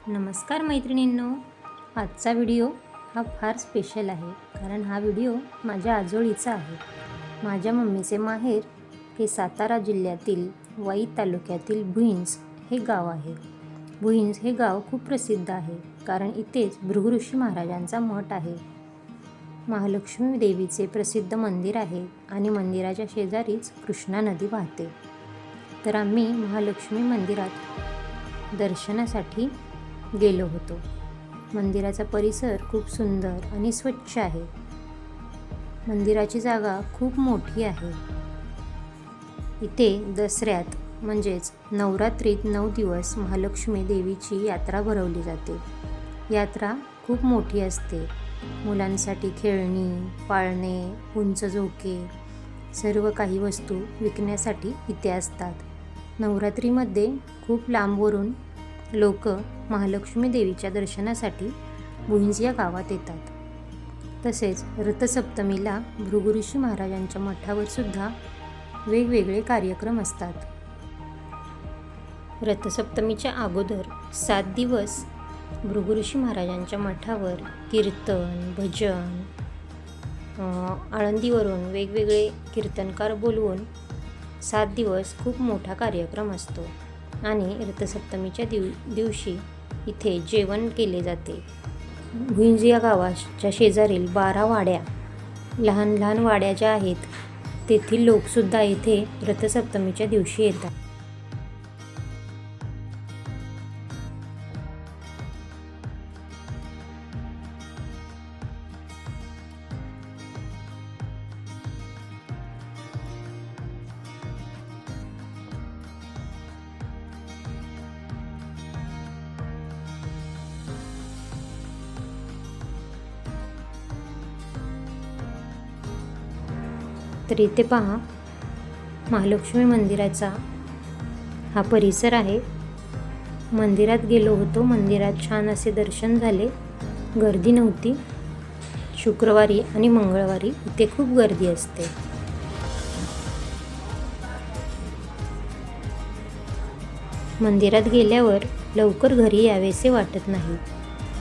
नमस्कार मैत्रिणींनो, आजचा व्हिडिओ हा फार स्पेशल आहे कारण हा व्हिडिओ माझ्या आजोळीचा आहे. माझ्या मम्मीचे माहेर हे सातारा जिल्ह्यातील वाई तालुक्यातील भुईंज हे गाव आहे. भुईंज हे गाव खूप प्रसिद्ध आहे कारण इथेच भृगु ऋषी महाराजांचा मठ आहे. महालक्ष्मी देवीचे प्रसिद्ध मंदिर आहे आणि मंदिराच्या शेजारीच कृष्णा नदी वाहते. तर आम्ही महालक्ष्मी मंदिरात दर्शनासाठी गेलो होतो. मंदिराचा परिसर खूप सुंदर आणि स्वच्छ आहे. मंदिराची जागा खूप मोठी आहे. इथे दसऱ्यात म्हणजेच नवरात्रीत 9 दिवस महालक्ष्मी देवीची यात्रा भरवली जाते. यात्रा खूप मोठी असते. मुलांसाठी खेळणी, पाळणे, उंच झोके सर्व काही वस्तू विकण्यासाठी इथे असतात. नवरात्रीमध्ये खूप लांबवरून लोक महालक्ष्मी देवीच्या दर्शनासाठी भुईंज या गावात येतात. तसेच रथसप्तमीला भृगु ऋषी महाराजांच्या मठावर सुद्धा वेगवेगळे कार्यक्रम असतात. रथसप्तमीच्या अगोदर 7 दिवस भृगु ऋषी महाराजांच्या मठावर कीर्तन, भजन, आळंदीवरून वेगवेगळे कीर्तनकार बोलवून 7 दिवस खूप मोठा कार्यक्रम असतो आणि रथसप्तमीच्या दिवशी इथे जेवण केले जाते. भुईंज या गावाच्या शेजारील 12 वाड्या, लहान लहान वाड्या ज्या आहेत तेथील लोकसुद्धा इथे रथसप्तमीच्या दिवशी येतात. तर इथे पहा, महालक्ष्मी मंदिराचा हा परिसर आहे. मंदिरात गेलो होतो. मंदिरात छान असे दर्शन झाले. गर्दी नव्हती. शुक्रवारी आणि मंगळवारी इथे खूप गर्दी असते. मंदिरात गेल्यावर लवकर घरी यावेसे वाटत नाही.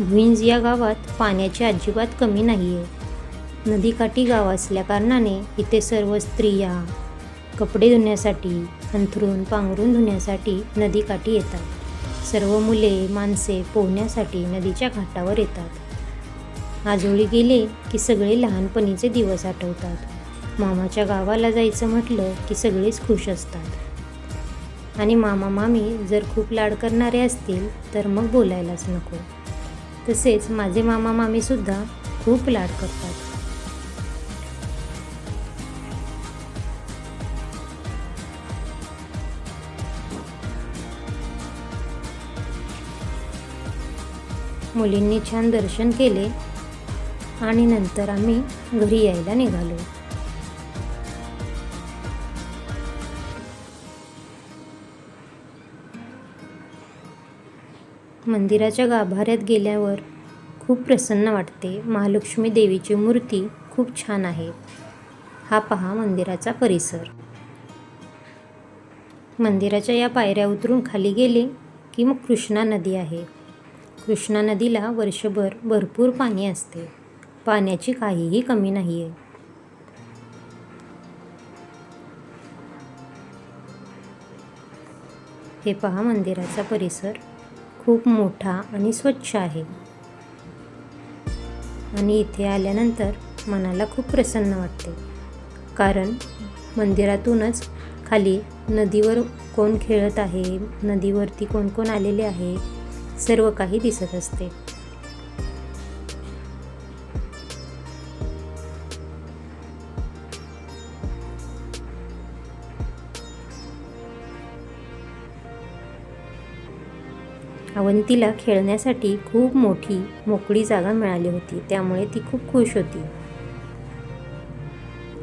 भुईंज या गावात पाण्याची अजिबात कमी नाही आहे. नदीकाठी गाव असल्या कारणाने इथे सर्व स्त्रिया कपडे धुण्यासाठी, अंथरूण पांघरून धुण्यासाठी नदीकाठी येतात. सर्व मुले माणसे पोहण्यासाठी नदीच्या घाटावर येतात. आजोळी गेले की सगळे लहानपणीचे दिवस आठवतात. मामाच्या गावाला जायचं म्हटलं की सगळेच खुश असतात आणि मामा मामी जर खूप लाड करणारे असतील तर मग बोलायलाच नको. तसेच माझे मामा मामीसुद्धा खूप लाड करतात. मुलींनी छान दर्शन केले आणि नंतर आम्ही घरी यायला निघालो. मंदिराच्या गाभाऱ्यात गेल्यावर खूप प्रसन्न वाटते. महालक्ष्मी देवीची मूर्ती खूप छान आहे. हा पहा मंदिराचा परिसर. मंदिराच्या या पायऱ्या उतरून खाली गेले की मग कृष्णा नदी आहे. कृष्णा नदीला वर्षभर भरपूर पाणी असते. पाण्याची काहीही कमी नाही आहे. हे पहा मंदिराचा परिसर खूप मोठा आणि स्वच्छ आहे आणि इथे आल्यानंतर मनाला खूप प्रसन्न वाटते कारण मंदिरातूनच खाली नदीवर कोण खेळत आहे, नदीवरती कोण कोण आलेले आहे सर्व काही दिसत असते. अवंतीला खेळण्यासाठी खूप मोठी मोकळी जागा मिळाली होती, त्यामुळे ती खूप खुश होती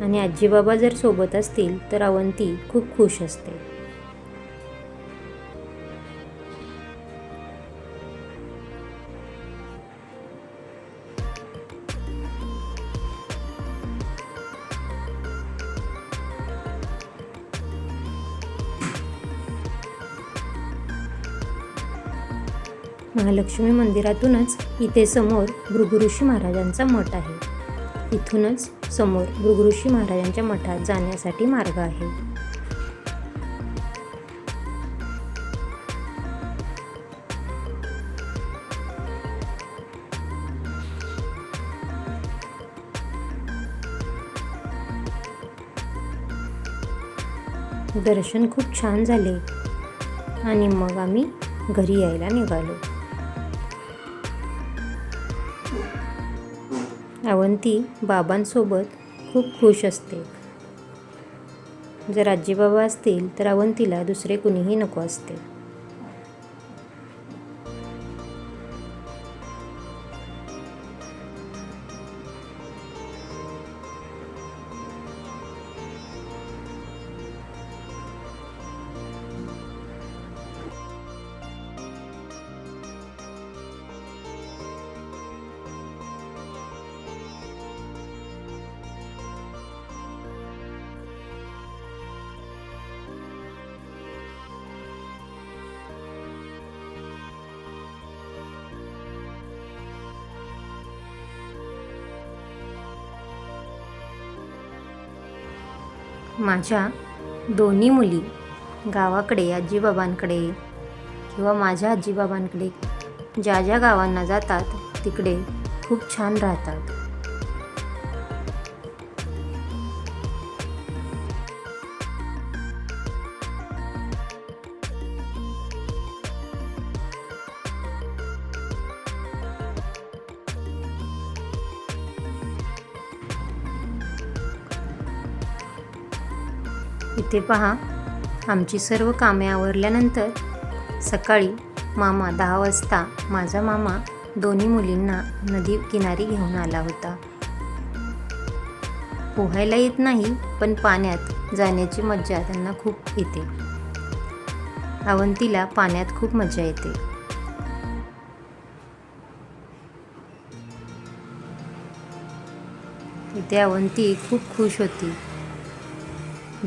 आणि आजी बाबा जर सोबत असतील तर अवंती खूप खुश असते. महालक्ष्मी मंदिरातूनच इथे समोर भृगुऋषी महाराजांचा मठ आहे. इथूनच समोर भृगुऋषी महाराजांच्या मठात जाण्यासाठी मार्ग आहे. दर्शन खूप छान झाले आणि मग आम्ही घरी यायला निघालो. अवंती बाबांसोबत खूप खुश असते. जर आजी बाबा असतील तर अवंतीला दुसरे कुणीही नको असते. माझ्या दोन्ही मुली गावाकडे आजीबाबांकडे किंवा माझ्या आजीबाबांकडे ज्या ज्या गावांना जातात तिकडे खूप छान राहतात. इथे पहा, आमची सर्व कामे आवरल्यानंतर सकाळी मामा 10 वाजता माझा मामा दोन्ही मुलींना नदी किनारी घेऊन आला होता. पोहायला येत नाही, पण पाण्यात जाण्याची मज्जा त्यांना खूप येते. अवंतीला पाण्यात खूप मजा येते. इथे अवंती खूप खुश होती.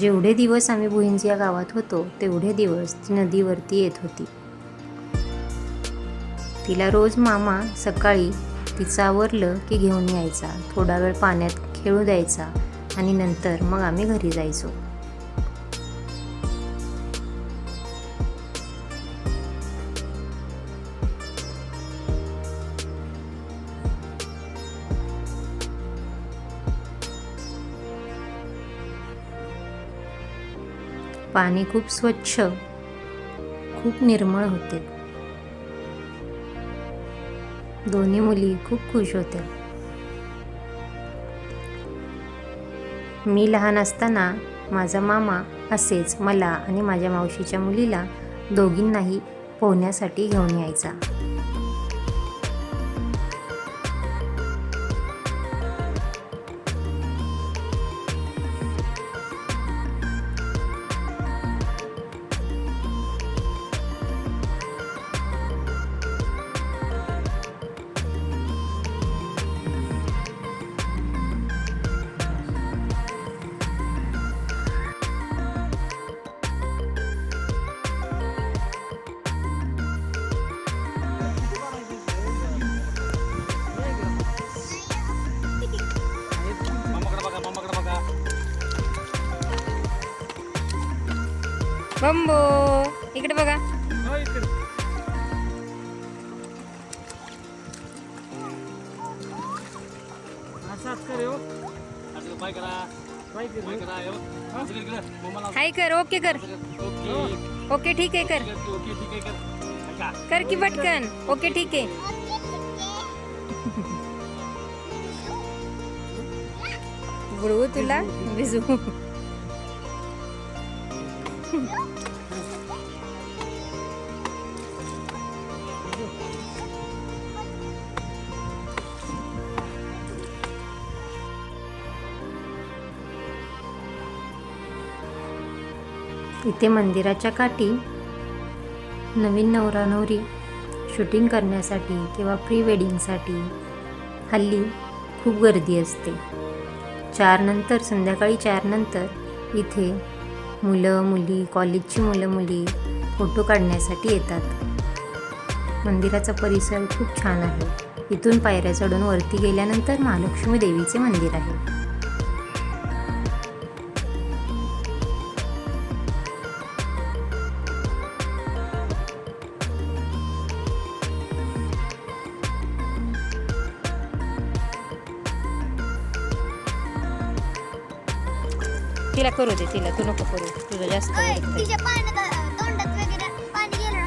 जेवढे दिवस आम्ही भुईंज या गावात होतो तेवढे दिवस ती नदीवरती येत होती. तिला रोज मामा सकाळी तिचं आवरलं की घेऊन यायचा, थोडा वेळ पाण्यात खेळू द्यायचा आणि नंतर मग आम्ही घरी जायचो. पाणी खूप स्वच्छ, खूप निर्मळ होते. दोन्ही मुली खूप खुश होत्या. मी लहान असताना माझा मामा असेच मला आणि माझ्या मावशीच्या मुलीला दोघींनाही पोहण्यासाठी घेऊन यायचा. बंबो इकडे बघा. हाय कर, ओके कर, ओके ठीक आहे कर, कर की पटकन, ओके ठीक आहे. बुडवू तुला भिजू. इथे मंदिराच्या काठी नवीन नवरा नवरी शूटिंग करण्यासाठी किंवा प्री वेडिंगसाठी हल्ली खूप गर्दी असते. 4 नंतर, संध्याकाळी 4 नंतर इथे मुलं मुली, कॉलेजची मुलं मुली फोटो काढण्यासाठी येतात. मंदिराचा परिसर खूप छान आहे. इथून पायऱ्या चढून वरती गेल्यानंतर महालक्ष्मी देवीचे मंदिर आहे. तिला करू दे, तिला तू नको करू, तुझं जास्त तिच्या तोंडात वगैरे पाणी गेलं ना,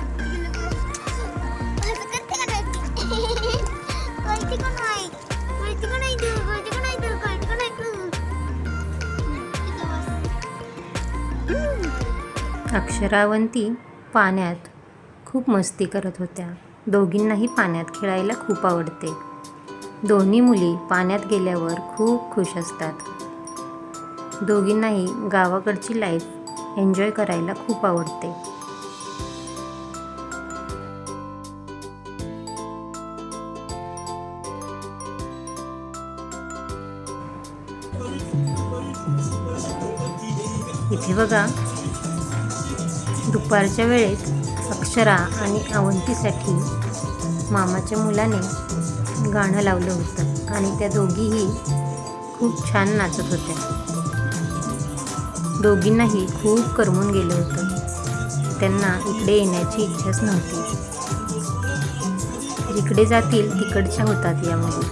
असं करते का नाही ती? कळती का नाही? कळती का नाही तू? कळती का नाही तू? कळती का नाही तू? अक्षरावंती पाण्यात खूप मस्ती करत होत्या. दोघींनाही पाण्यात खेळायला खूप आवडते. दोन्ही मुली पाण्यात गेल्यावर खूप खुश असतात. दोघींनाही गावाकडची लाईफ एन्जॉय करायला खूप आवडते. इथे बघा, दुपारच्या वेळेत अक्षरा आणि अवंतीसाठी मामाच्या मुलाने गाणं लावलं होतं आणि त्या दोघीही खूप छान नाचत होत्या. दोघींनाही खूप करमून गेलं होतं. त्यांना इकडे येण्याची इच्छाच नव्हती. जिकडे जातील तिकडच्या होतात या मुली.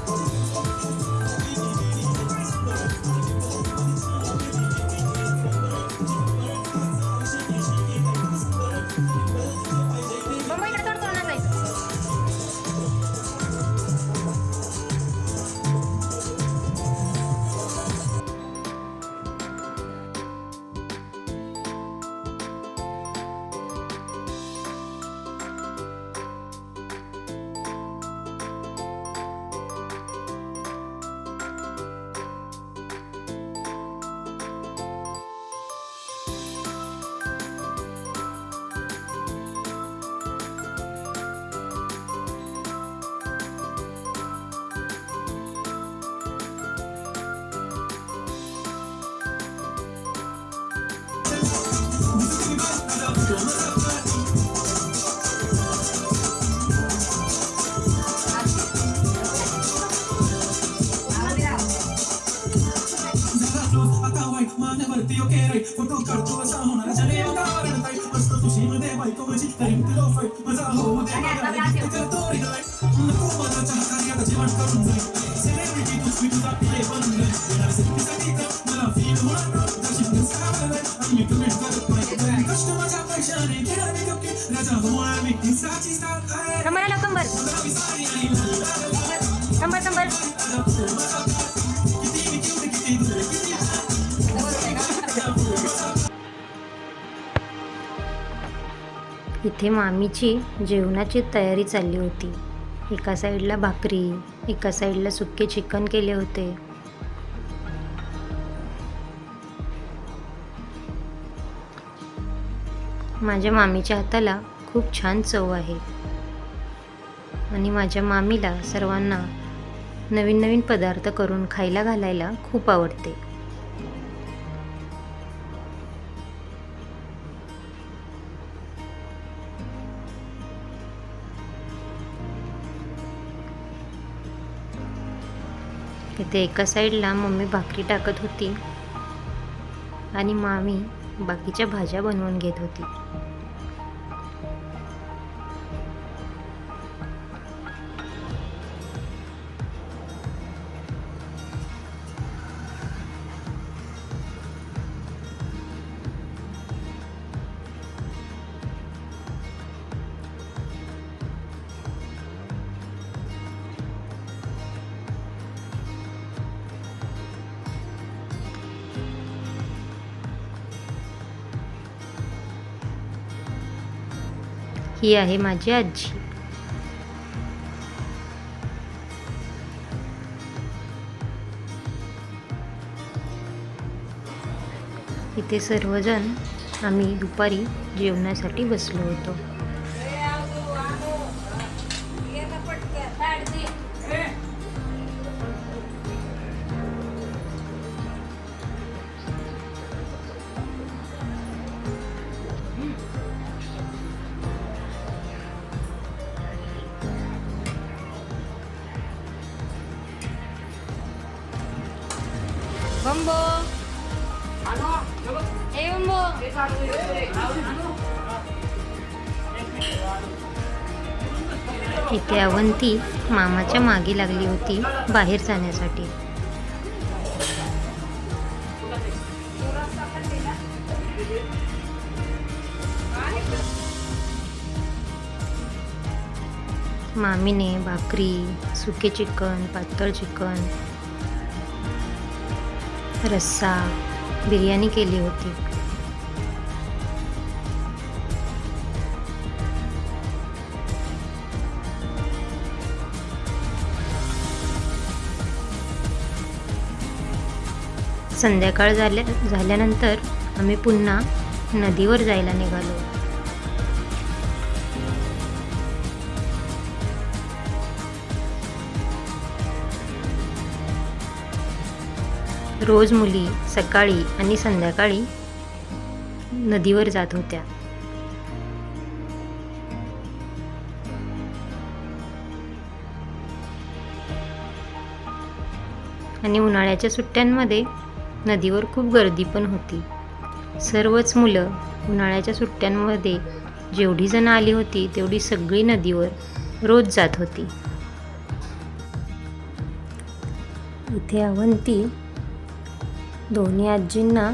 इथे मामीची जेवणाची तयारी चालली होती. एका साईडला भाकरी, एका साईडला सुक्के चिकन केले होते. माझ्या मामीच्या हाताला खूप छान चव आहे आणि माझ्या मामीला सर्वांना नवीन नवीन पदार्थ करून खायला घालायला खूप आवडते. इथे एका साईडला मम्मी भाकरी टाकत होती आणि मामी बाकीच्या भाज्या बनवून घेत होती. ही आहे माझी आजी. इथे सर्वजण आम्ही दुपारी जेवणासाठी बसलो होतो. बंबो ए बंबो. इथे अवंती मामाच्या मागे लागली होती बाहेर जाण्यासाठी. मामीने भाकरी, सुके चिकन, पातळ चिकन, रस्सा, बिर्याणी केली होती. संध्याकाळ झाल्यानंतर आम्ही पुन्हा नदीवर जायला निघालो. रोज मुली सकाळी आणि संध्याकाळी नदीवर जात होत्या. आणि उन्हाळ्याच्या सुट्ट्यांमध्ये नदीवर खूप गर्दी पण होती. सर्वच मुलं उन्हाळ्याच्या सुट्ट्यांमध्ये जेवढी जण आली होती तेवढी सगळी नदीवर रोज जात होती. इथे अवंती दोन्ही आजींना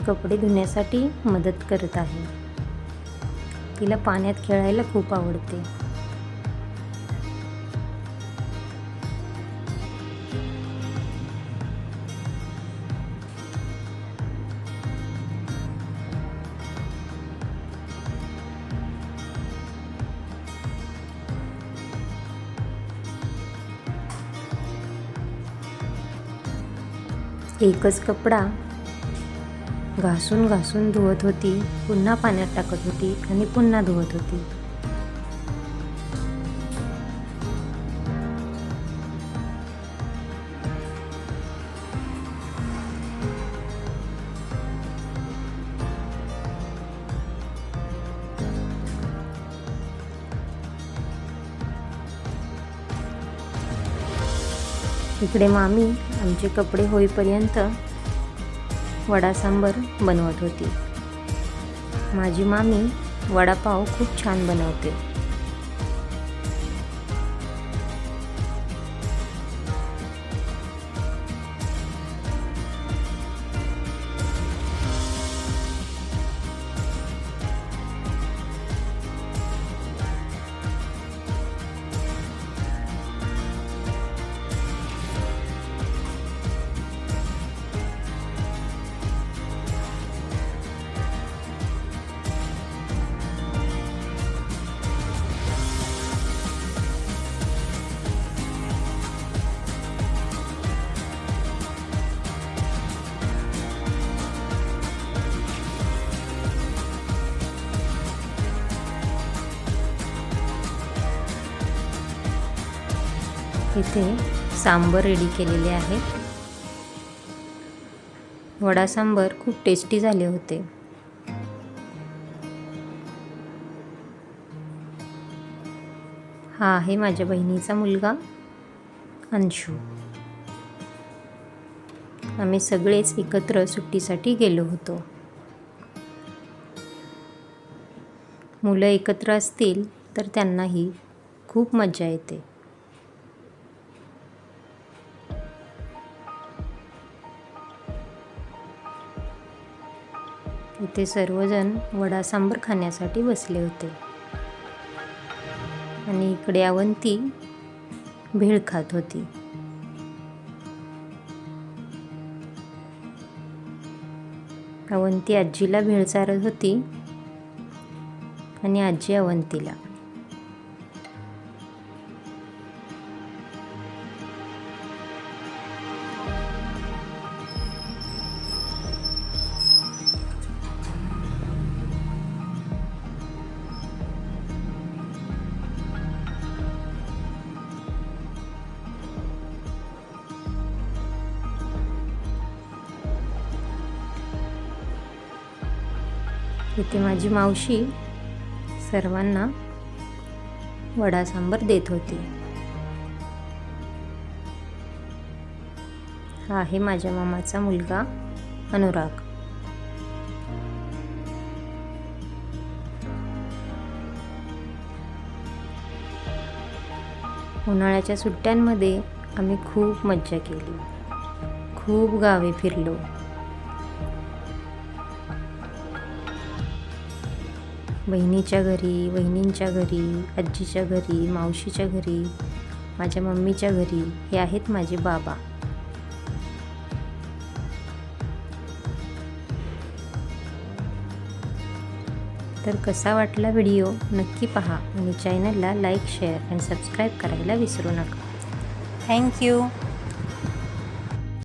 कपडे धुण्यासाठी मदत करत आहे. तिला पाण्यात खेळायला खूप आवडते. एकच कपडा घासून घासून धुवत होती, पुन्हा पाण्यात टाकत होती आणि पुन्हा धुवत होती. इकडे मामी आमचे कपडे होईपर्यंत वडा सांबर बनवत होती. माझी मामी वडापाव खूप छान बनवते. इथे सांबर रेडी केलेले आहे. वडा सांबर खूप टेस्टी झाले होते. हा आहे माझ्या बहिणीचा मुलगा अंशू. आम्ही सगळेच एकत्र सुट्टीसाठी गेलो होतो. मुलं एकत्र असतील तर त्यांनाही खूप मजा येते. इथे सर्वजण वडा सांबर खाण्यासाठी बसले होते आणि इकडे अवंती भेळ खात होती. अवंती आजीला भेळ चारत होती आणि आजी अवंतीला. इथे माझी मावशी सर्वांना वडा सांबर देत होती. हा आहे माझ्या मामाचा मुलगा अनुराग. उन्हाळ्याच्या सुट्ट्यांमध्ये आम्ही खूप मज्जा केली, खूप गावे फिरलो. बहिणीच्या घरी, वहिनींच्या घरी, आजीच्या घरी, मावशीच्या घरी, माझ्या मम्मीच्या घरी. हे आहेत माझे बाबा. तर कसा वाटला व्हिडिओ नक्की पहा आणि चॅनलला लाईक, शेअर आणि सबस्क्राईब करायला विसरू नका. थँक्यू.